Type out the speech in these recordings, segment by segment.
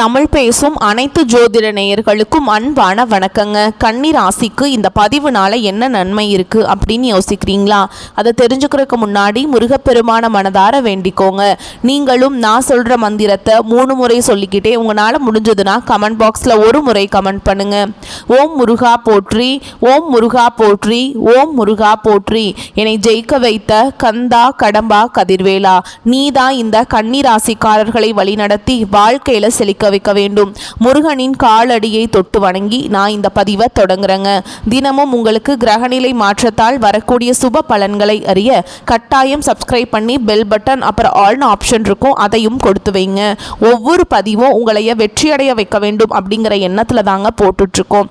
தமிழ் பேசும் அனைத்து ஜோதிட நேயர்களுக்கும் அன்பான வணக்கங்க. கன்னி ராசிக்கு இந்த பதிவுனால என்ன நன்மை இருக்கு அப்படின்னு யோசிக்கிறீங்களா? அதை தெரிஞ்சுக்கிறதுக்கு முன்னாடி முருகப்பெருமான மனதார வேண்டிக்கோங்க. நீங்களும் நான் சொல்ற மந்திரத்தை 3 முறை சொல்லிக்கிட்டே உங்களால முடிஞ்சதுன்னா கமெண்ட் பாக்ஸ்ல ஒரு முறை கமெண்ட் பண்ணுங்க. ஓம் முருகா போற்றி, ஓம் முருகா போற்றி, ஓம் முருகா போற்றி. என்னை ஜெயிக்க வைத்த கந்தா கடம்பா கதிர்வேலா, நீதான் இந்த கன்னி ராசிக்காரர்களை வழிநடத்தி வாழ்க்கையில செழிக்க வைக்க வேண்டும். முருகனின் காலடியை தொட்டு வணங்கி நான் இந்த பதிவை தொடங்குறேங்க. தினமும் உங்களுக்கு கிரகநிலை மாற்றத்தால் வரக்கூடிய சுப பலன்களை அறிய கட்டாயம் சப்ஸ்கிரைப் பண்ணி பெல் பட்டன் அப்புறம் ஆல்னு ஆப்ஷன் இருக்கும், அதையும் கொடுத்து வைங்க. ஒவ்வொரு பதிவும் உங்களைய வெற்றியடைய வைக்க வேண்டும் அப்படிங்கிற எண்ணத்துல தாங்க போட்டுட்ருக்கோம்.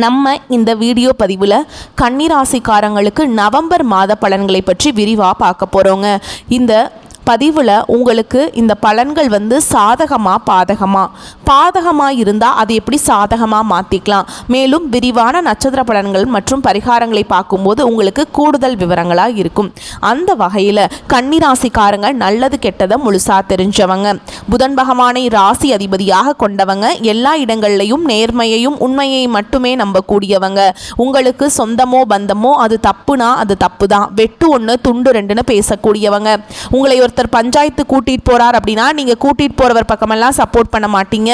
நம்ம இந்த வீடியோ பதிவில் கன்னிராசிக்காரங்களுக்கு நவம்பர் மாத பலன்களை பற்றி விரிவாக பார்க்க போகிறோங்க. இந்த பதிவில் உங்களுக்கு இந்த பலன்கள் சாதகமாக பாதகமாக இருந்தால் அது எப்படி சாதகமாக மாற்றிக்கலாம், மேலும் விரிவான நட்சத்திர பலன்கள் மற்றும் பரிகாரங்களை பார்க்கும்போது உங்களுக்கு கூடுதல் விவரங்களாக இருக்கும். அந்த வகையில் கன்னிராசிக்காரங்க நல்லது கெட்டதை முழுசாக தெரிஞ்சவங்க, புதன் பகவானை ராசி அதிபதியாக கொண்டவங்க, எல்லா இடங்கள்லையும் நேர்மையையும் உண்மையை மட்டுமே நம்பக்கூடியவங்க. உங்களுக்கு சொந்தமோ பந்தமோ அது தப்புனா அது தப்பு தான், வெட்டு 1 துண்டு 2ன்னு பேசக்கூடியவங்க. உங்களை ஒருத்தர் பஞ்சாயத்து கூட்டிட்டு போறார் அப்படின்னா நீங்க கூட்டிட்டு போறவர் பக்கமெல்லாம் சப்போர்ட் பண்ண மாட்டீங்க.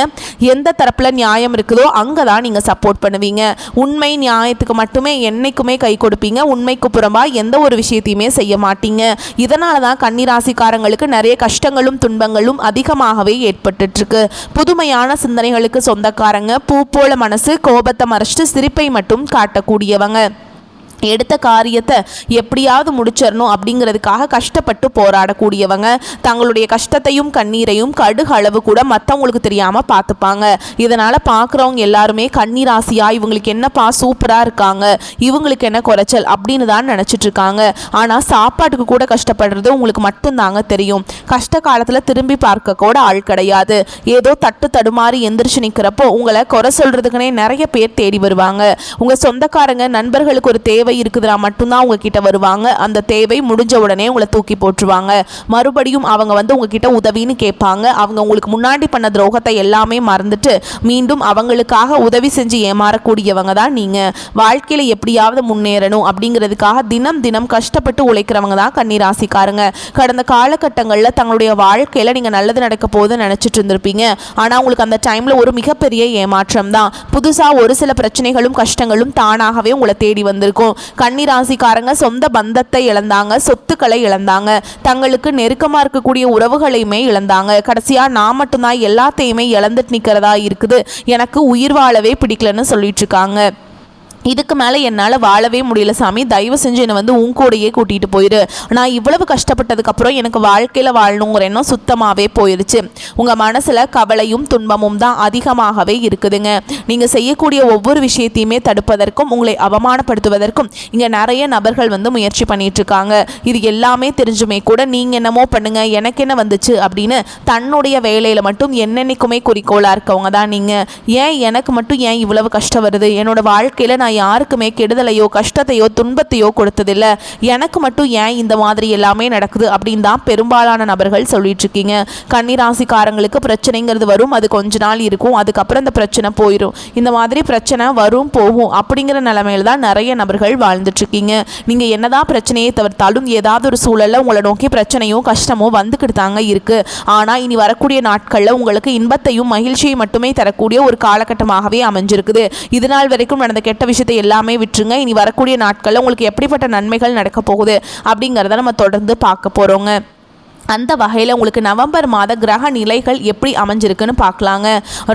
எந்த தரப்புல நியாயம் இருக்குதோ அங்கதான் நீங்க சப்போர்ட் பண்ணுவீங்க. உண்மை நியாயத்துக்கு மட்டுமே என்னைக்குமே கை கொடுப்பீங்க. உண்மைக்கு புறம்பா எந்த ஒரு விஷயத்தையுமே செய்ய மாட்டீங்க. இதனாலதான் கன்னிராசிக்காரங்களுக்கு நிறைய கஷ்டங்களும் துன்பங்களும் அதிகமாகவே ஏற்பட்டு இருக்கு. புதுமையான சிந்தனைகளுக்கு சொந்தக்காரங்க, பூ போல மனசு, கோபத்தை மறைச்சிட்டு சிரிப்பை மட்டும் காட்டக்கூடியவங்க. எடுத்த காரியத்தை எப்படியாவது முடிச்சிடணும் அப்படிங்கிறதுக்காக கஷ்டப்பட்டு போராடக்கூடியவங்க. தங்களுடைய கஷ்டத்தையும் கண்ணீரையும் கடுகு அளவு கூட மற்றவங்களுக்கு தெரியாமல் பார்த்துப்பாங்க. இதனால் பார்க்குறவங்க எல்லாருமே கன்னிராசியா இவங்களுக்கு என்னப்பா சூப்பராக இருக்காங்க, இவங்களுக்கு என்ன குறைச்சல் அப்படின்னு தான் நினச்சிட்டு இருக்காங்க. ஆனால் சாப்பாட்டுக்கு கூட கஷ்டப்படுறது உங்களுக்கு மட்டும்தாங்க தெரியும். கஷ்ட காலத்தில் திரும்பி பார்க்க கூட ஆள் கிடையாது. ஏதோ தட்டு தடுமாறி எந்திரிச்சு நிற்கிறப்போ உங்களை குறை சொல்கிறதுக்குனே நிறைய பேர் தேடி வருவாங்க. உங்கள் சொந்தக்காரங்க நண்பர்களுக்கு ஒரு தேவை இருக்குதுனா மட்டும்தான் உங்ககிட்ட வருவாங்க. அந்த தேவை முடிஞ்ச உடனே உங்களை தூக்கி போட்டுருவாங்க. மறுபடியும் அவங்க உங்ககிட்ட உதவின்னு கேட்பாங்க. அவங்க உங்களுக்கு முன்னாடி பண்ண துரோகத்தை எல்லாமே மறந்துட்டு மீண்டும் அவங்களுக்காக உதவி செஞ்சு ஏமாறக்கூடியவங்க தான் நீங்க. வாழ்க்கையில எப்படியாவது முன்னேறணும் அப்படிங்கிறதுக்காக தினம் தினம் கஷ்டப்பட்டு உழைக்கிறவங்க தான் கன்னிராசிக்காரங்க. கடந்த காலகட்டங்களில் தங்களுடைய வாழ்க்கையில நீங்க நல்லது நடக்க போகுதுன்னு நினைச்சிட்டு இருந்திருப்பீங்க. ஆனா உங்களுக்கு அந்த டைம்ல ஒரு மிகப்பெரிய ஏமாற்றம் தான். புதுசா ஒரு சில பிரச்சனைகளும் கஷ்டங்களும் தானாகவே உங்களை தேடி வந்திருக்கும். கன்னிராசிக்காரங்க சொந்த பந்தத்தை இழந்தாங்க, சொத்துக்களை இழந்தாங்க, தங்களுக்கு நெருக்கமா இருக்கக்கூடிய உறவுகளையுமே இழந்தாங்க. கடைசியா நான் மட்டும்தான் எல்லாத்தையுமே இழந்துட்டு நிக்கிறதா இருக்குது, எனக்கு உயிர் வாழவே பிடிக்கலன்னு சொல்லிட்டு இருக்காங்க. இதுக்கு மேலே என்னால் வாழவே முடியல சாமி, தயவு செஞ்சு என்னை உன் கூடையே கூட்டிகிட்டு போயிரு. நான் இவ்வளவு கஷ்டப்பட்டதுக்கப்புறம் எனக்கு வாழ்க்கையில் வாழணுங்கிற எண்ணம் சுத்தமாகவே போயிடுச்சு. உங்கள் மனசில் கவலையும் துன்பமும் தான் அதிகமாகவே இருக்குதுங்க. நீங்கள் செய்யக்கூடிய ஒவ்வொரு விஷயத்தையுமே தடுப்பதற்கும் உங்களை அவமானப்படுத்துவதற்கும் இங்கே நிறைய நபர்கள் முயற்சி பண்ணிகிட்ருக்காங்க. இது எல்லாமே தெரிஞ்சுமே கூட நீங்கள் என்னமோ பண்ணுங்க, எனக்கு என்ன வந்துச்சு அப்படின்னு தன்னுடைய வேலையில் மட்டும் என்னென்னைக்குமே குறிக்கோளாக இருக்கவங்க தான் நீங்கள். ஏன் எனக்கு மட்டும் ஏன் இவ்வளவு கஷ்டம் வருது, என்னோட வாழ்க்கையில் நான் யாருக்குமே கெடுதலையோ கஷ்டத்தையோ துன்பத்தையோ கொடுத்ததில்லை, எனக்கு மட்டும் ஏன் இந்த மாதிரி எல்லாமே நடக்குது அப்படின்னு தான் பெரும்பாலான நபர்கள் சொல்லிட்டு இருக்கீங்க. கன்னிராசிக்காரங்களுக்கு பிரச்சனைங்கிறது வரும், அது கொஞ்ச நாள் இருக்கும், அதுக்கப்புறம் இந்த பிரச்சனை போயிடும். இந்த மாதிரி பிரச்சனை வரும் போகும் அப்படிங்கிற நிலைமையில தான் நிறைய நபர்கள் வாழ்ந்துட்டு இருக்கீங்க. நீங்க என்னதான் பிரச்சனையை தவிர்த்தாலும் ஏதாவது ஒரு சூழல்ல உங்களை நோக்கி பிரச்சனையும் கஷ்டமும் வந்துக்கிட்டு தாங்க இருக்கு. ஆனா இனி வரக்கூடிய நாட்கள்ல உங்களுக்கு இன்பத்தையும் மகிழ்ச்சியை மட்டுமே தரக்கூடிய ஒரு காலகட்டமாகவே அமைஞ்சிருக்குது. இதனால் வரைக்கும் நடந்த கெட்ட விஷயம் எல்லாமே விட்டுருங்க. இனி வரக்கூடிய நாட்கள்ல உங்களுக்கு எப்படிப்பட்ட நன்மைகள் நடக்க போகுது அப்படிங்கறத நம்ம தொடர்ந்து பார்க்க போறோங்க. அந்த வகையில் உங்களுக்கு நவம்பர் மாத கிரக நிலைகள் எப்படி அமைஞ்சிருக்குன்னு பார்க்கலாங்க.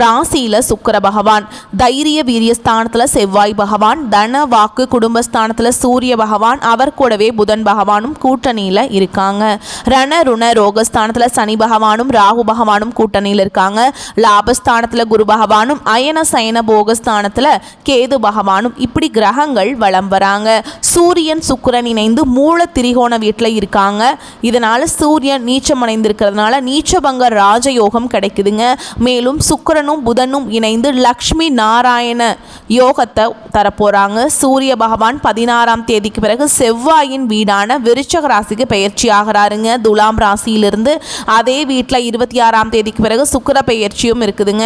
ராசியில் சுக்கிர பகவான், தைரிய வீரியஸ்தானத்தில் செவ்வாய் பகவான், தன வாக்கு குடும்பஸ்தானத்தில் சூரிய பகவான், அவர் கூடவே புதன் பகவானும் கூட்டணியில் இருக்காங்க. ரண ருண ரோகஸ்தானத்தில் சனி பகவானும் ராகு பகவானும் கூட்டணியில் இருக்காங்க. லாபஸ்தானத்தில் குரு பகவானும், அயன சயன போகஸ்தானத்தில் கேது பகவானும், இப்படி கிரகங்கள் வலம் வராங்க. சூரியன் சுக்கிரன் இணைந்து மூல திரிகோண வீட்டில் இருக்காங்க. இதனால சூரியன் சூரியன் நீச்சம் அடைந்திருக்கிறதுனால நீச்சபங்க ராஜயோகம் கிடைக்குதுங்க. மேலும் சுக்கிரனும் புதனும் இணைந்து லக்ஷ்மி நாராயண யோகத்தை தரப்போகிறாங்க. சூரிய பகவான் 16ஆம் தேதிக்கு பிறகு செவ்வாயின் வீடான விருச்சக ராசிக்கு பயிற்சி ஆகிறாருங்க. துலாம் ராசியிலிருந்து அதே வீட்டில் 26ஆம் தேதிக்கு பிறகு சுக்கிர பயிற்சியும் இருக்குதுங்க.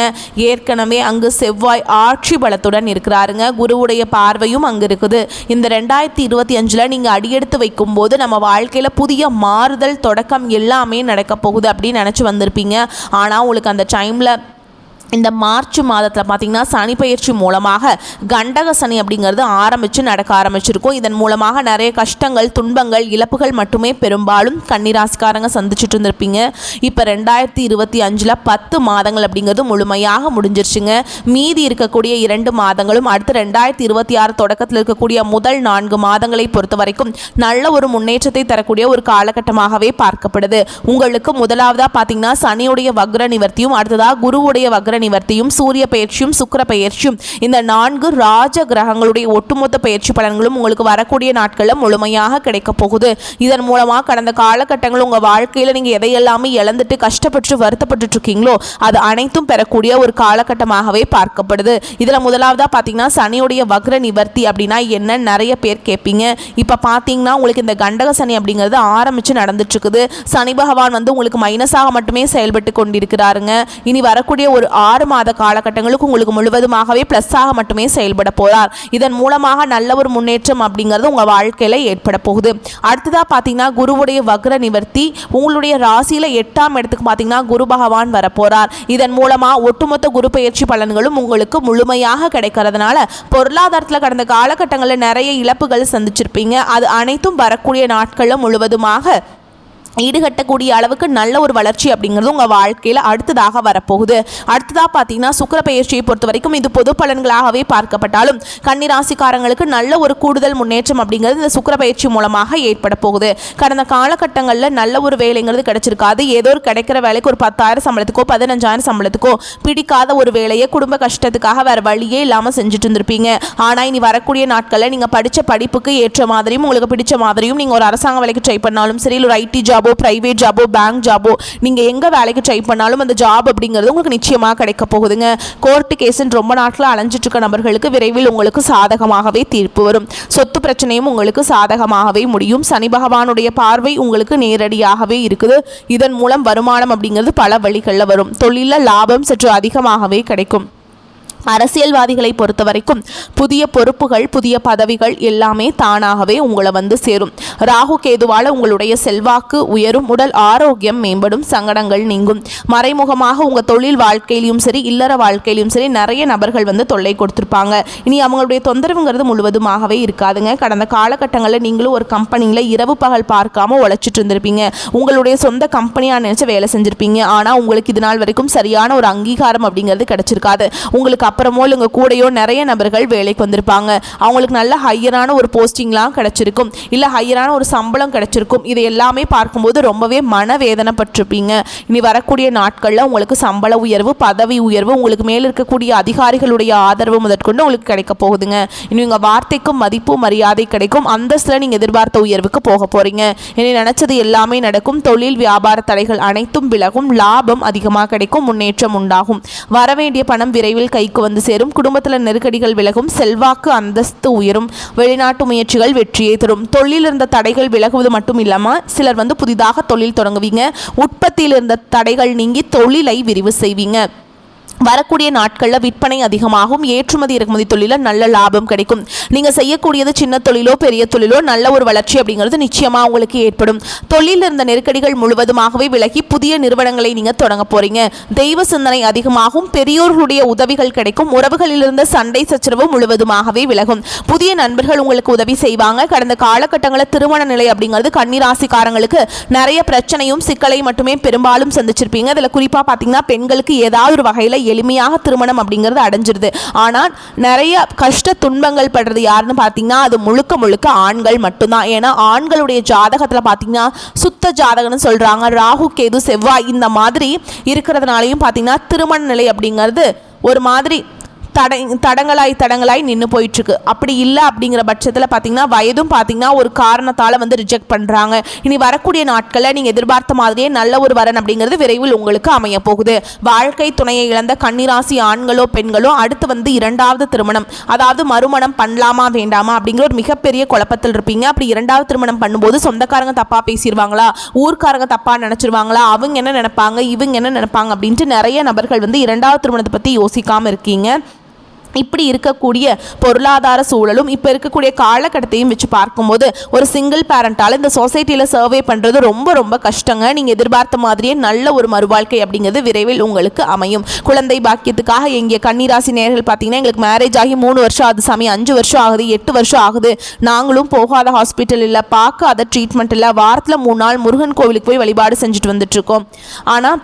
ஏற்கனவே அங்கு செவ்வாய் ஆட்சி பலத்துடன் இருக்கிறாருங்க. குருவுடைய பார்வையும் அங்கு இருக்குது. இந்த 2025 நீங்கள் அடியெடுத்து வைக்கும்போது நம்ம வாழ்க்கையில் புதிய மாறுதல் தொடக்கம் எல்லாமே நடக்க போகுது அப்படின்னு நினச்சி வந்திருப்பீங்க. ஆனால் உங்களுக்கு அந்த டைமில் இந்த மார்ச் மாதத்தில் பார்த்திங்கன்னா சனி பயிற்சி மூலமாக கண்டக சனி அப்படிங்கிறது நடக்க ஆரம்பிச்சிருக்கும். இதன் மூலமாக நிறைய கஷ்டங்கள், துன்பங்கள், இழப்புகள் மட்டுமே பெரும்பாலும் கன்னிராசிக்காரங்க சந்திச்சுட்டு இருந்திருப்பீங்க. இப்போ 2025 10 மாதங்கள் அப்படிங்கிறது முழுமையாக முடிஞ்சிருச்சுங்க. மீதி இருக்கக்கூடிய 2 மாதங்களும் அடுத்து 2026 தொடக்கத்தில் இருக்கக்கூடிய முதல் 4 மாதங்களை பொறுத்த வரைக்கும் நல்ல ஒரு முன்னேற்றத்தை தரக்கூடிய ஒரு காலகட்டமாகவே பார்க்கப்படுது. உங்களுக்கு முதலாவதாக பார்த்திங்கன்னா சனியுடைய வக்ர நிவர்த்தியும், அடுத்ததாக குருவுடைய வக்ர நிவர்த்தியும், சூரிய பயிற்சியும், சுக்கிர பயிற்சியும், இந்த 4 ராஜ கிரகங்களுடைய ஒட்டுமொத்த பயிற்சி பலன்களும் உங்களுக்கு வரக்கூடிய நாட்களில் முழுமையாக கிடைக்க போகுது. இதன் மூலமாக கடந்த காலகட்டங்கள் உங்கள் வாழ்க்கையில் நீங்கள் எதையெல்லாமே இழந்துட்டு கஷ்டப்பட்டு வருத்தப்பட்டு இருக்கீங்களோ அது அனைத்தும் பெறக்கூடிய ஒரு காலகட்டமாகவே பார்க்கப்படுது. இதில் முதலாவதாக பார்த்தீங்கன்னா சனியுடைய வக்ர நிவர்த்தி அப்படின்னா என்ன நிறைய பேர் கேட்பீங்க. இப்போ பார்த்தீங்கன்னா உங்களுக்கு இந்த கண்டக சனி அப்படிங்கிறது ஆரம்பித்து நடந்துட்டு இருக்குது. சனி பகவான் உங்களுக்கு மைனஸாக மட்டுமே செயல்பட்டு கொண்டிருக்கிறாருங்க. இனி வரக்கூடிய ஒரு 6 மாத காலகட்டங்களுக்கு உங்களுக்கு முழுவதுமாகவே பிளஸ்ஸாக மட்டுமே செயல்பட போகிறார். இதன் மூலமாக நல்ல ஒரு முன்னேற்றம் அப்படிங்கிறது உங்கள் வாழ்க்கையில் ஏற்பட போகுது. அடுத்ததாக பார்த்தீங்கன்னா குருவுடைய வக்ர நிவர்த்தி உங்களுடைய ராசியில் 8ஆம் இடத்துக்கு பார்த்தீங்கன்னா குரு பகவான் வரப்போகிறார். இதன் மூலமாக ஒட்டுமொத்த குரு பயிற்சி பலன்களும் உங்களுக்கு முழுமையாக கிடைக்கிறதுனால பொருளாதாரத்தில் கடந்த காலகட்டங்களில் நிறைய இழப்புகள் சந்திச்சிருப்பீங்க. அது அனைத்தும் வரக்கூடிய நாட்களில் முழுவதுமாக ஈடுகட்டக்கூடிய அளவுக்கு நல்ல ஒரு வளர்ச்சி அப்படிங்கிறது உங்கள் வாழ்க்கையில் அடுத்ததாக வரப்போகுது. அடுத்ததாக பார்த்தீங்கன்னா சுக்கிர பயிற்சியை பொறுத்த வரைக்கும் இது பொது பலன்களாகவே பார்க்கப்பட்டாலும் கன்னிராசிக்காரங்களுக்கு நல்ல ஒரு கூடுதல் முன்னேற்றம் அப்படிங்கிறது இந்த சுக்கிர பயிற்சி மூலமாக ஏற்பட போகுது. கடந்த காலகட்டங்களில் நல்ல ஒரு வேலைங்கிறது கிடைச்சிருக்காது. ஏதோ ஒரு கிடைக்கிற வேலைக்கு ஒரு 10,000 சம்பளத்துக்கோ 15,000 சம்பளத்துக்கோ பிடிக்காத ஒரு வேலையை குடும்ப கஷ்டத்துக்காக வேறு வழியே இல்லாமல் செஞ்சுட்டு இருந்திருப்பீங்க. ஆனால் இனி வரக்கூடிய நாட்களில் நீங்கள் படித்த படிப்புக்கு ஏற்ற மாதிரியும் உங்களுக்கு பிடிச்ச மாதிரியும் நீங்கள் ஒரு அரசாங்க வேலைக்கு ட்ரை பண்ணாலும் சரி, ஒரு ஐடி ஜாப், பிரைவேட் ஜாபோ, பேங்க் ஜாபோ, நீங்க எங்க வேலைக்கு ட்ரை பண்ணாலும் அந்த ஜாப் அப்படிங்கிறது உங்களுக்கு நிச்சயமாக கிடைக்க போகுதுங்க. கோர்ட்டு கேஸ்ன்னு ரொம்ப நாட்கள் அலைஞ்சிட்டு இருக்க நபர்களுக்கு விரைவில் உங்களுக்கு சாதகமாகவே தீர்ப்பு வரும். சொத்து பிரச்சனையும் உங்களுக்கு சாதகமாகவே முடியும். சனி பகவானுடைய பார்வை உங்களுக்கு நேரடியாகவே இருக்குது. இதன் மூலம் வருமானம் அப்படிங்கிறது பல வழிகளில் வரும். தொழிலில் லாபம் சற்று அதிகமாகவே கிடைக்கும். அரசியல்வாதிகளை பொறுத்த வரைக்கும் புதிய பொறுப்புகள், புதிய பதவிகள் எல்லாமே தானாகவே உங்களை சேரும். ராகு கேதுவால் உங்களுடைய செல்வாக்கு உயரும், உடல் ஆரோக்கியம் மேம்படும், சங்கடங்கள் நீங்கும். மறைமுகமாக உங்கள் தொழில் வாழ்க்கையிலும் சரி, இல்லற வாழ்க்கையிலும் சரி நிறைய நபர்கள் தொல்லை கொடுத்துருப்பாங்க. இனி அவங்களுடைய தொந்தரவுங்கிறது முழுவதுமாகவே இருக்காதுங்க. கடந்த காலகட்டங்களில் நீங்களும் ஒரு கம்பெனியில் இரவு பகல் பார்க்காம உழைச்சிட்டு இருந்திருப்பீங்க. உங்களுடைய சொந்த கம்பெனியாக நினைச்சு வேலை செஞ்சிருப்பீங்க. ஆனால் உங்களுக்கு இது நாள் வரைக்கும் சரியான ஒரு அங்கீகாரம் அப்படிங்கிறது கிடைச்சிருக்காது. உங்களுக்கு அப்புறமோ உங்கள் கூடையோ நிறைய நபர்கள் வேலைக்கு வந்திருப்பாங்க. அவங்களுக்கு நல்ல ஹையரான ஒரு போஸ்டிங்லாம் கிடைச்சிருக்கும், இல்லை ஹையரான ஒரு சம்பளம் கிடைச்சிருக்கும். இது எல்லாமே பார்க்கும்போது ரொம்பவே மனவேதனைப்பட்டிருப்பீங்க. இனி வரக்கூடிய நாட்களில் உங்களுக்கு சம்பள உயர்வு, பதவி உயர்வு, உங்களுக்கு மேல் இருக்கக்கூடிய அதிகாரிகளுடைய ஆதரவு முதற்கொண்டு உங்களுக்கு கிடைக்க போகுதுங்க. இனி உங்கள் வார்த்தைக்கும் மதிப்பு மரியாதை கிடைக்கும். அந்தஸ்தில் நீங்கள் எதிர்பார்த்த உயர்வுக்கு போக போகிறீங்க. இனி நினச்சது எல்லாமே நடக்கும். தொழில் வியாபார தடைகள் அனைத்தும் விலகும். லாபம் அதிகமாக கிடைக்கும். முன்னேற்றம் உண்டாகும். வரவேண்டிய பணம் விரைவில் கைக்கு சேரும். குடும்பத்தில் நெருக்கடிகள் விலகும். செல்வாக்கு அந்தஸ்து உயரும். வெளிநாட்டு முயற்சிகள் வெற்றியை தரும். தொழில் இருந்த தடைகள் விலகுவது மட்டும் இல்லாமல் சிலர் புதிதாக தொழில் தொடங்குவீங்க. உற்பத்தியில் இருந்த தடைகள் நீங்கி தொழிலை விரிவு செய்வீங்க. வரக்கூடிய நாட்களில் விற்பனை அதிகமாகும். ஏற்றுமதி இறக்குமதி தொழிலில் நல்ல லாபம் கிடைக்கும். நீங்கள் செய்யக்கூடியது சின்ன தொழிலோ பெரிய தொழிலோ நல்ல ஒரு வளர்ச்சி அப்படிங்கிறது நிச்சயமாக உங்களுக்கு ஏற்படும். தொழிலில் இருந்த நெருக்கடிகள் முழுவதுமாகவே விலகி புதிய நிறுவனங்களை நீங்கள் தொடங்க போகிறீங்க. தெய்வ சிந்தனை அதிகமாகும். பெரியோர்களுடைய உதவிகள் கிடைக்கும். உறவுகளில் இருந்த சண்டை சச்சரவு முழுவதுமாகவே விலகும். புதிய நண்பர்கள் உங்களுக்கு உதவி செய்வாங்க. கடந்த காலகட்டங்களில் திருமண நிலை அப்படிங்கிறது கன்னிராசிக்காரங்களுக்கு நிறைய பிரச்சனையும் சிக்கலை மட்டுமே பெரும்பாலும் சந்திச்சிருப்பீங்க. அதில் குறிப்பாக பார்த்தீங்கன்னா பெண்களுக்கு ஏதாவது ஒரு வகையில் எளிமையாக திருமணம் அப்படிங்கிறது அடைஞ்சிருது. ஆனால் நிறைய கஷ்ட துன்பங்கள் படுறது யாருன்னு பார்த்தீங்கன்னா அது முழுக்க முழுக்க ஆண்கள் மட்டும்தான். ஏன்னா ஆண்களுடைய ஜாதகத்தில் பார்த்தீங்கன்னா சுத்த ஜாதகம்னு சொல்கிறாங்க. ராகு கேது செவ்வாய் இந்த மாதிரி இருக்கிறதுனாலையும் பார்த்தீங்கன்னா திருமண நிலை அப்படிங்கிறது ஒரு மாதிரி தடங்களாய் நின்று போயிட்டுருக்கு. அப்படி இல்லை அப்படிங்கிற பட்சத்தில் பார்த்தீங்கன்னா வயதும் பார்த்தீங்கன்னா ஒரு காரணத்தால் வந்து ரிஜெக்ட் பண்ணுறாங்க. இனி வரக்கூடிய நாட்களில் நீங்கள் எதிர்பார்த்த மாதிரியே நல்ல ஒரு வரன் அப்படிங்கிறது விரைவில் உங்களுக்கு அமைய போகுது. வாழ்க்கை துணையை இழந்த கன்னிராசி ஆண்களோ பெண்களோ அடுத்து வந்து இரண்டாவது திருமணம், அதாவது மறுமணம் பண்ணலாமா வேண்டாமா அப்படிங்கிற ஒரு மிகப்பெரிய குழப்பத்தில் இருப்பீங்க. அப்படி இரண்டாவது திருமணம் பண்ணும்போது சொந்தக்காரங்க தப்பாக பேசிடுவாங்களா, ஊர்க்காரங்க தப்பாக நினச்சிருவாங்களா, அவங்க என்ன நினைப்பாங்க, இவங்க என்ன நினைப்பாங்க அப்படின்ட்டு நிறைய நபர்கள் வந்து இரண்டாவது திருமணத்தை பற்றி யோசிக்காமல் இருக்கீங்க. இப்படி இருக்கக்கூடிய பொருளாதார சூழலும் இப்போ இருக்கக்கூடிய காலகட்டத்தையும் வச்சு பார்க்கும்போது ஒரு சிங்கிள் பேரண்டால் இந்த சொசைட்டியில் சர்வே பண்ணுறது ரொம்ப ரொம்ப கஷ்டங்க. நீங்கள் எதிர்பார்த்த மாதிரியே நல்ல ஒரு மறுவாழ்க்கை அப்படிங்கிறது விரைவில் உங்களுக்கு அமையும். குழந்தை பாக்கியத்துக்காக எங்கே கன்னிராசி நேயர்கள் பார்த்தீங்கன்னா எங்களுக்கு மேரேஜ் ஆகி 3 வருஷம் ஆகுது சாமி, 5 வருஷம் ஆகுது, 8 வருஷம் ஆகுது, நாங்களும் போகாத ஹாஸ்பிட்டல் இல்லை, பார்க்காத ட்ரீட்மெண்ட் இல்லை, வாரத்தில் 3 நாள் முருகன் கோவிலுக்கு போய் வழிபாடு செஞ்சுட்டு வந்துட்டுருக்கோம், ஆனால்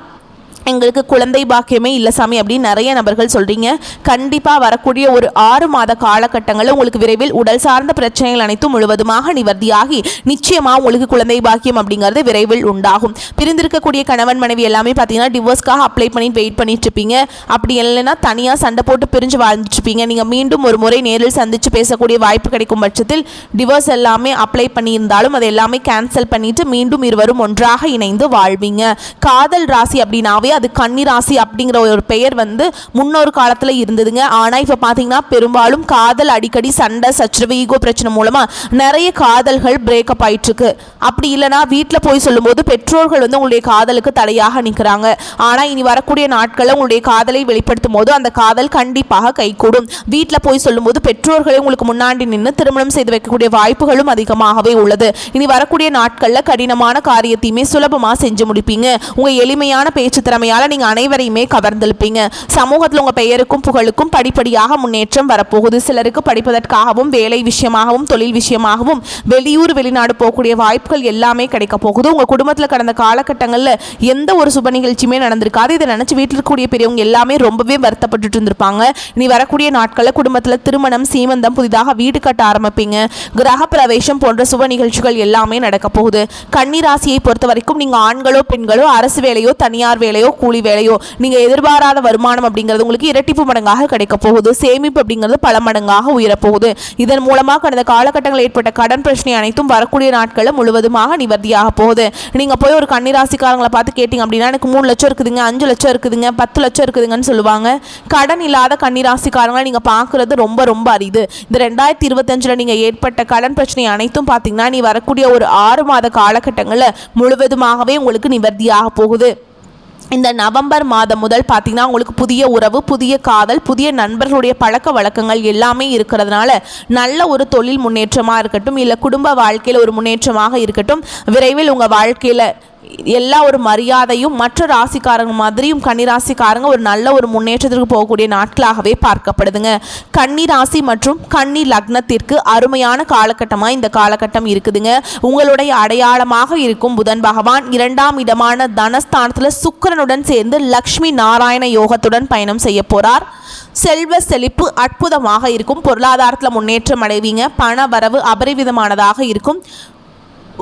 எங்களுக்கு குழந்தை பாக்கியமே இல்லை சாமி அப்படின்னு நிறைய நபர்கள் சொல்கிறீங்க. கண்டிப்பாக வரக்கூடிய ஒரு 6 மாத காலகட்டங்களில் உங்களுக்கு விரைவில் உடல் சார்ந்த பிரச்சனைகள் அனைத்தும் முழுவதுமாக நிவர்த்தியாகி நிச்சயமாக உங்களுக்கு குழந்தை பாக்கியம் அப்படிங்கிறது விரைவில் உண்டாகும். பிரிந்திருக்கக்கூடிய கணவன் மனைவி எல்லாமே பார்த்தீங்கன்னா டிவோர்ஸ்க்காக அப்ளை பண்ணி வெயிட் பண்ணிட்டு இருப்பீங்க. அப்படி இல்லைன்னா தனியாக சண்டை போட்டு பிரிஞ்சு வாழ்ந்துட்டுருப்பீங்க. நீங்கள் மீண்டும் ஒரு முறை நேரில் சந்தித்து பேசக்கூடிய வாய்ப்பு கிடைக்கும் பட்சத்தில் டிவோர்ஸ் எல்லாமே அப்ளை பண்ணியிருந்தாலும் அதை எல்லாமே கேன்சல் பண்ணிவிட்டு மீண்டும் இருவரும் ஒன்றாக இணைந்து வாழ்வீங்க. காதல் ராசி அப்படின்னாவே அது கன்னிராசி அப்படிங்கிற ஒரு பெயர் வந்து முன்னொரு காலத்தில் இருந்ததுங்க. ஆனால் இப்போ பார்த்தீங்கன்னா பெரும்பாலும் காதல் அடிக்கடி சண்டை சச்சரவு ஈகோ பிரச்சனை மூலமாக நிறைய காதல்கள் பிரேக்கப் ஆயிட்டுருக்கு. அப்படி இல்லைனா வீட்டில் போய் சொல்லும்போது பெற்றோர்கள் வந்து உங்களுடைய காதலுக்கு தடையாக நிற்கிறாங்க. ஆனால் இனி வரக்கூடிய நாட்களில் உங்களுடைய காதலை வெளிப்படுத்தும் போது அந்த காதல் கண்டிப்பாக கைகூடும். வீட்டில் போய் சொல்லும்போது பெற்றோர்களை உங்களுக்கு முன்னாடி நின்று திருமணம் செய்து வைக்கக்கூடிய வாய்ப்புகளும் அதிகமாகவே உள்ளது. இனி வரக்கூடிய நாட்களில் கடினமான காரியத்தையுமே சுலபமாக செஞ்சு முடிப்பீங்க. உங்கள் எளிமையான பேச்சு திறமையால் நீங்கள் அனைவரையுமே கவர்ந்திருப்பீங்க. சமூகத்தில் உங்கள் பெயருக்கும் புகழுக்கும் படிப்படியாக முன்னேற்றம் வரப்போகுது. சிலருக்கு படிப்பதற்காகவும் வேலை விஷயமாகவும் தொழில் விஷயமாகவும் வெளியூர் வெளிநாடு போகக்கூடிய வாய்ப்புகள் எல்லாமே கிடைக்க போகுது. உங்கள் குடும்பத்தில் கடந்த காலகட்டங்களில் எந்த ஒரு சுப நிகழ்ச்சியுமே நடந்திருக்காது. இதை நினச்சி வீட்டில் இருக்கக்கூடிய பெரியவங்க எல்லாமே ரொம்பவே வருத்தப்பட்டு இருந்திருப்பாங்க. இனி வரக்கூடிய நாட்களில் குடும்பத்தில் திருமணம் சீமந்தம் புதிதாக வீடு கட்ட ஆரம்பிப்பீங்க. கிரக பிரவேசம் போன்ற சுப நிகழ்ச்சிகள் எல்லாமே நடக்க போகுது. கன்னிராசியை பொறுத்த வரைக்கும் நீங்கள் ஆண்களோ பெண்களோ அரசு வேலையோ தனியார் வேலையோ கூலி வேலையோ நீங்கள் எதிர்பாராத வருமானம் அப்படிங்கிறது உங்களுக்கு இரட்டிப்பு மடங்காக கிடைக்க போகுது. சேமிப்பு அப்படிங்கிறது பல மடங்காக உயரப்போகுது. இதன் மூலமாக கடந்த காலகட்டங்களில் ஏற்பட்ட கடன் பிரச்சனை அனைத்தும் வரக்கூடிய நாட்களில் முழுவதுமாக நிவர்த்தியாக போகுது. நீங்கள் போய் ஒரு கன்னிராசிக்காரங்களை பார்த்து கேட்டிங்க அப்படின்னா எனக்கு 3 லட்சம் இருக்குதுங்க, 5 லட்சம் இருக்குதுங்க, 10 லட்சம் இருக்குதுங்கன்னு சொல்லுவாங்க. கடன் இல்லாத கன்னிராசிக்காரங்களை நீங்கள் பார்க்குறது ரொம்ப ரொம்ப அரிது. இந்த 2025 நீங்கள் ஏற்பட்ட கடன் பிரச்சனை அனைத்தும் பார்த்தீங்கன்னா நீ வரக்கூடிய ஒரு 6 மாத காலகட்டங்களில் முழுவதுமாகவே உங்களுக்கு நிவர்த்தியாக போகுது. இந்த நவம்பர் மாதம் முதல் பார்த்தீங்கன்னா உங்களுக்கு புதிய உறவு, புதிய காதல், புதிய நண்பர்களுடைய பழக்க வழக்கங்கள் எல்லாமே இருக்கிறதுனால நல்ல ஒரு தொழில் முன்னேற்றமாக இருக்கட்டும், இல்லை குடும்ப வாழ்க்கையில் ஒரு முன்னேற்றமாக இருக்கட்டும், விரைவில் உங்கள் வாழ்க்கையில் எல்லா ஒரு மரியாதையும் மற்ற ராசிக்காரங்க மாதிரியும் கன்னிராசிக்காரங்க ஒரு நல்ல ஒரு முன்னேற்றத்திற்கு போகக்கூடிய நாட்களாகவே பார்க்கப்படுதுங்க. கன்னிராசி மற்றும் கன்னி லக்னத்திற்கு அருமையான காலகட்டமாக இந்த காலகட்டம் இருக்குதுங்க. உங்களுடைய அடையாளமாக இருக்கும் புதன் பகவான் 2ஆம் இடமான தனஸ்தானத்தில் சுக்கிரனுடன் சேர்ந்து லக்ஷ்மி நாராயண யோகத்துடன் பயணம் செய்ய போகிறார். செல்வ செழிப்பு அற்புதமாக இருக்கும். பொருளாதாரத்தில் முன்னேற்றம் அடைவீங்க. பண வரவு அபரிவிதமானதாக இருக்கும்.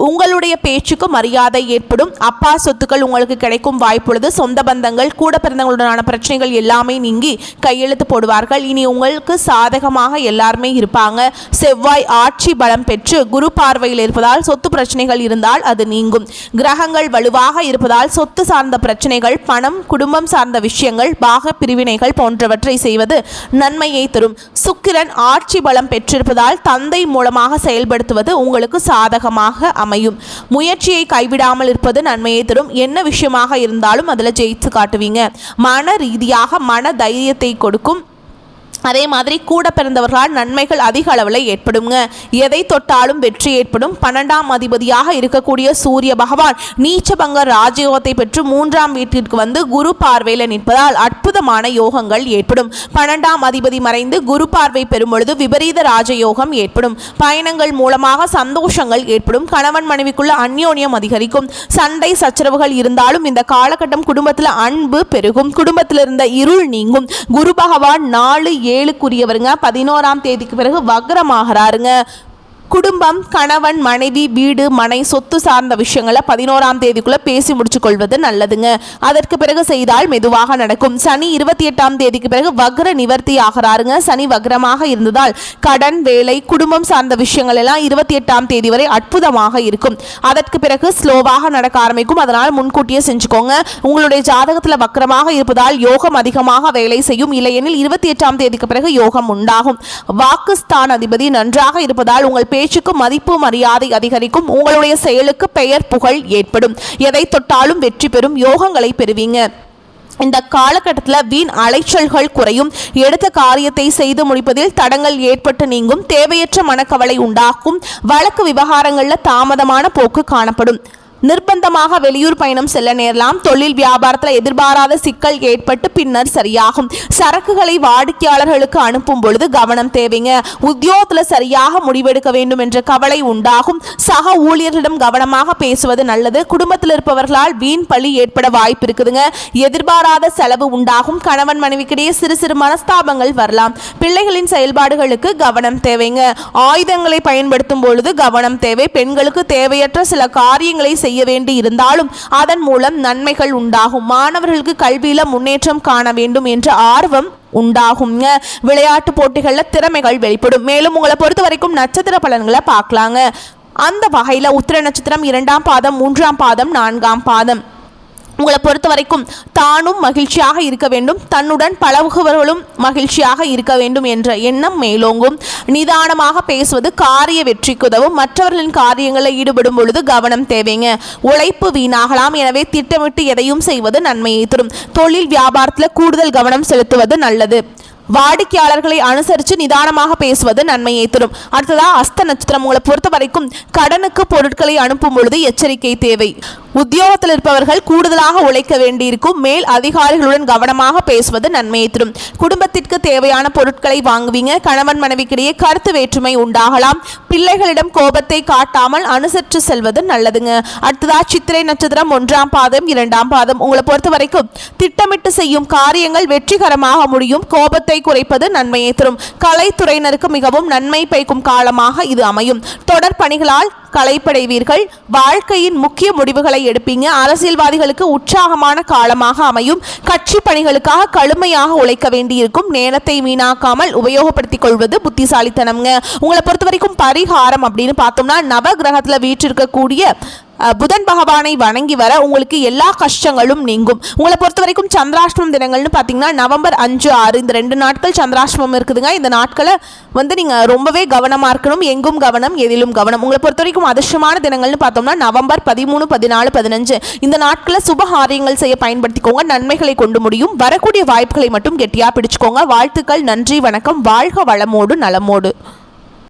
உங்களுடைய பேச்சுக்கு மரியாதை ஏற்படும். அப்பா சொத்துக்கள் உங்களுக்கு கிடைக்கும் வாய்ப்புள்ளது. சொந்த பந்தங்கள் கூட பிறந்தவங்களுடனான பிரச்சனைகள் எல்லாமே நீங்கி கையெழுத்து போடுவார்கள். இனி உங்களுக்கு சாதகமாக எல்லாருமே இருப்பாங்க. செவ்வாய் ஆட்சி பலம் பெற்று குரு பார்வையில் இருப்பதால் சொத்து பிரச்சனைகள் இருந்தால் அது நீங்கும். கிரகங்கள் வலுவாக இருப்பதால் சொத்து சார்ந்த பிரச்சனைகள், பணம், குடும்பம் சார்ந்த விஷயங்கள், பாக பிரிவினைகள் போன்றவற்றை செய்வது நன்மையை தரும். சுக்கிரன் ஆட்சி பலம் பெற்றிருப்பதால் தந்தை மூலமாக செயல்படுத்துவது உங்களுக்கு சாதகமாக அமையும். முயற்சியை கைவிடாமல் இருப்பது நன்மையை தரும். என்ன விஷயமாக இருந்தாலும் அதில் ஜெயித்து காட்டுவீங்க. மன ரீதியாக மன தைரியத்தை கொடுக்கும். அதே மாதிரி கூட பிறந்தவர்களால் நன்மைகள் அதிக அளவில் ஏற்படுங்க. எதை தொட்டாலும் வெற்றி ஏற்படும். 12ஆம் அதிபதியாக இருக்கக்கூடிய சூரிய பகவான் நீச்சபங்க ராஜயோகத்தை பெற்று 3ஆம் வீட்டிற்கு வந்து குரு பார்வையில் நிற்பதால் அற்புதமான யோகங்கள் ஏற்படும். 12ஆம் அதிபதி மறைந்து குரு பார்வை பெறும் பொழுது விபரீத ராஜயோகம் ஏற்படும். பயணங்கள் மூலமாக சந்தோஷங்கள் ஏற்படும். கணவன் மனைவிக்குள்ள அந்யோன்யம் அதிகரிக்கும். சண்டை சச்சரவுகள் இருந்தாலும் இந்த காலகட்டம் குடும்பத்தில் அன்பு பெருகும். குடும்பத்தில் இருந்த இருள் நீங்கும். குரு பகவான் 4-7 11ஆம் தேதிக்கு பிறகு வக்ரமாகிறாருங்க. குடும்பம், கணவன், மனைவி, வீடு, மனை, சொத்து சார்ந்த விஷயங்களை 11ஆம் தேதிக்குள்ள பேசி முடிச்சு கொள்வது நல்லதுங்க. அதற்கு பிறகு செய்தால் மெதுவாக நடக்கும். சனி 28ஆம் தேதிக்கு பிறகு வக்ர நிவர்த்தி ஆகிறாருங்க. சனி வக்ரமாக இருந்ததால் கடன், வேலை, குடும்பம் சார்ந்த விஷயங்கள் எல்லாம் 28ஆம் தேதி வரை அற்புதமாக இருக்கும். அதற்கு பிறகு ஸ்லோவாக நடக்க ஆரம்பிக்கும். அதனால் முன்கூட்டியே செஞ்சுக்கோங்க. உங்களுடைய ஜாதகத்தில் வக்ரமாக இருப்பதால் யோகம் அதிகமாக வேலை செய்யும். இல்லையெனில் 28ஆம் தேதிக்கு பிறகு யோகம் உண்டாகும். வாக்குஸ்தான் அதிபதி நன்றாக இருப்பதால் உங்கள் பேச்சுக்கு மதிப்பு மரியாதை அதிகரிக்கும். உங்களுடைய செயலுக்கு பெயர் புகழ் ஏற்படும். எதை தொட்டாலும் வெற்றி பெறும் யோகங்களை பெறுவீங்க. இந்த காலகட்டத்தில் வீண் அலைச்சல்கள் குறையும். எடுத்த காரியத்தை செய்து முடிப்பதில் தடங்கள் ஏற்பட்டு நீங்கும். தேவையற்ற மனக்கவலை உண்டாக்கும். வழக்கு விவகாரங்களில் தாமதமான போக்கு காணப்படும். நிர்பந்தமாக வெளியூர் பயணம் செல்ல நேரலாம். தொழில் வியாபாரத்தில் எதிர்பாராத சிக்கல் ஏற்பட்டு பின்னர் சரியாகும். சரக்குகளை வாடிக்கையாளர்களுக்கு அனுப்பும் பொழுது கவனம் தேவைங்க. உத்தியோகத்தில் சரியாக முடிவெடுக்க வேண்டும் என்ற கவலை உண்டாகும். சக ஊழியர்களிடம் கவனமாக பேசுவது நல்லது. குடும்பத்தில் இருப்பவர்களால் வீண் பழி ஏற்பட வாய்ப்பு இருக்குதுங்க. எதிர்பாராத செலவு உண்டாகும். கணவன் மனைவிக்கிடையே சிறு சிறு மனஸ்தாபங்கள் வரலாம். பிள்ளைகளின் செயல்பாடுகளுக்கு கவனம் தேவைங்க. ஆயுதங்களை பயன்படுத்தும் பொழுது கவனம் தேவை. பெண்களுக்கு தேவையற்ற சில காரியங்களை செய்ய வேண்டி இருந்தாலும் அதன் மூலம் நன்மைகள் உண்டாகும். மாணவர்களுக்கு கல்வியில முன்னேற்றம் காண வேண்டும் என்ற ஆர்வம் உண்டாகும். விளையாட்டு போட்டிகளில் திறமைகள் வெளிப்படும். மேலும் உங்களை பொறுத்த வரைக்கும் நட்சத்திர பலன்களை பார்க்கலாங்க. அந்த வகையில் உத்திர நட்சத்திரம் 2ஆம் பாதம், 3ஆம் பாதம், 4ஆம் பாதம். உங்களை பொறுத்த வரைக்கும் தானும் மகிழ்ச்சியாக இருக்க வேண்டும், தன்னுடன் பழகுபவர்களும் மகிழ்ச்சியாக இருக்க வேண்டும் என்ற எண்ணம் மேலோங்கும். நிதானமாக பேசுவது காரிய வெற்றிக்கு உதவும். மற்றவர்களின் காரியங்களில் ஈடுபடும் பொழுது கவனம் தேவைங்க. உழைப்பு வீணாகலாம். எனவே திட்டமிட்டு எதையும் செய்வது நன்மையை தரும். தொழில் வியாபாரத்தில் கூடுதல் கவனம் செலுத்துவது நல்லது. வாடிக்கையாளர்களை அனுசரித்து நிதானமாக பேசுவது நன்மையை தரும். அடுத்ததா அஸ்த நட்சத்திரம். உங்களை பொறுத்த வரைக்கும் கடனுக்கு பொருட்களை அனுப்பும் பொழுது எச்சரிக்கை தேவை. உத்தியோகத்தில் இருப்பவர்கள் கூடுதலாக உழைக்க வேண்டியிருக்கும். மேல் அதிகாரிகளுடன் கவனமாக பேசுவது நன்மையை தரும். குடும்பத்திற்கு தேவையான பொருட்களை வாங்குவீங்க. கணவன் மனைவிக்கிடையே கருத்து வேற்றுமை உண்டாகலாம். பிள்ளைகளிடம் கோபத்தை காட்டாமல் அனுசரித்து செல்வது நல்லதுங்க. அடுத்ததா சித்திரை நட்சத்திரம் 1ஆம் பாதம், 2ஆம் பாதம். உங்களை பொறுத்த வரைக்கும் திட்டமிட்டு செய்யும் காரியங்கள் வெற்றிகரமாக முடியும். கோபத்தை குறைப்பது நன்மையை தரும். கலைத்துறையினருக்கு மிகவும் நன்மை பயக்கும் காலமாக இது அமையும். தொடர் பணிகளால் களைப்படைவீர்கள். வாழ்க்கையின் முக்கிய முடிவுகளை எடுப்பீங்க. அரசியல்வாதிகளுக்கு உற்சாகமான காலமாக அமையும். கட்சி பணிகளுக்காக கடுமையாக உழைக்க வேண்டியிருக்கும். நேரத்தை வீணாக்காமல் உபயோகப்படுத்திக் கொள்வது புத்திசாலித்தனம்ங்க. உங்களை பொறுத்த வரைக்கும் பரிகாரம் அப்படின்னு பார்த்தோம்னா நவ கிரகத்தில் வீற்றிருக்கக்கூடிய புதன் பகவானை வணங்கி வர உங்களுக்கு எல்லா கஷ்டங்களும் நீங்கும். உங்களை பொறுத்த வரைக்கும் சந்திராஷ்டமம் தினங்கள்னு பார்த்தீங்கன்னா நவம்பர் 5, 6 இந்த 2 நாட்கள் சந்திராஷ்டமம் இருக்குதுங்க. இந்த நாட்களை நீங்கள் ரொம்பவே கவனமாக இருக்கணும். எங்கும் கவனம், எதிலும் கவனம். உங்களை பொறுத்த வரைக்கும் அதிர்ஷ்டமான தினங்கள்னு பார்த்தோம்னா நவம்பர் 13, 14, 15 இந்த நாட்களை சுபகாரியங்கள் செய்ய பயன்படுத்திக்கோங்க. நன்மைகளை கொண்டு முடியும். வரக்கூடிய வாய்ப்புகளை மட்டும் கெட்டியாக பிடிச்சுக்கோங்க. வாழ்த்துக்கள். நன்றி, வணக்கம். வாழ்க வளமோடு நலமோடு.